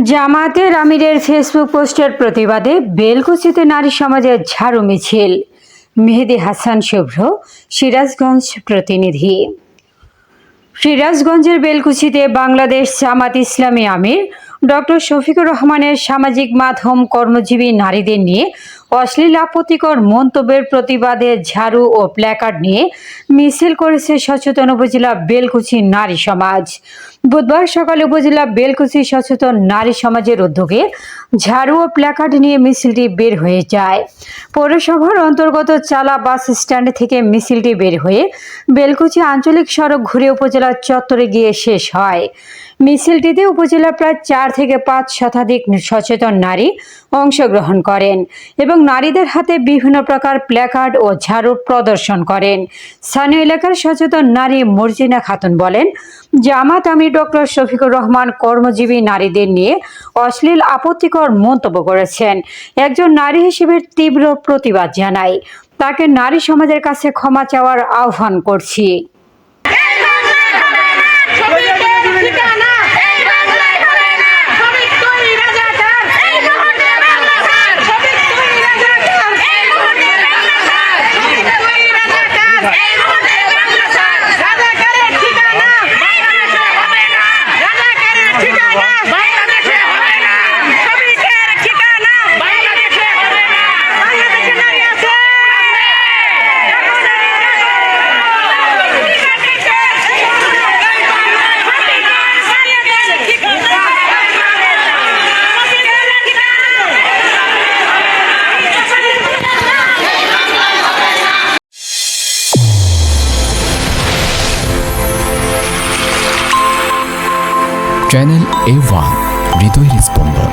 জামায়াতের আমিরের ফেসবুক পোস্টের প্রতিবাদে বেলকুচিতে নারী সমাজের ঝাড়ু মিছিল। মেহেদী হাসান শুভ্র, সিরাজগঞ্জ প্রতিনিধি। সিরাজগঞ্জের বেলকুচিতে বাংলাদেশ জামাত ইসলামী আমির ডক্টর শফিকুর রহমানের সামাজিক মাধ্যম কর্মজীবী নারীদের নিয়ে অশ্লীল আপত্তিকর মন্তব্যের প্রতিবাদে ঝাড়ু ও প্ল্যাকার্ড নিয়ে মিছিল করেছে সচেতন উপজেলা বেলকুচি নারী সমাজ। বুধবার সকালে উপজেলা বেলকুচি সচেতন নারী সমাজের উদ্যোগে ঝাড়ু ও প্ল্যাকার্ড নিয়ে মিছিলটি বের হয়ে যায়। পৌরসভার অন্তর্গত চালা বাস স্ট্যান্ড থেকে মিছিলটি বের হয়ে বেলকুচি আঞ্চলিক সড়ক ঘুরে উপজেলা চত্বরে গিয়ে শেষ হয়। মিছিলটিতে উপজেলার প্রায় 4 থেকে 5 শতাধিক সচেতন নারী অংশগ্রহণ করেন এবং নারীদের হাতে বিভিন্ন প্রকার প্ল্যাকার্ড ও ঝাড়ু প্রদর্শন করেন। স্থানীয় এলাকার সচেতন নারী মর্জিনা খাতুন বলেন, জামাত আমির ডক্টর শফিকুর রহমান কর্মজীবী নারীদের নিয়ে অশ্লীল আপত্তিকর মন্তব্য করেছেন। একজন নারী হিসেবে তীব্র প্রতিবাদ জানাই। তাকে নারী সমাজের কাছে ক্ষমা চাওয়ার আহ্বান করছি। চ্যানেল A1 হৃদয়ের স্পন্দন।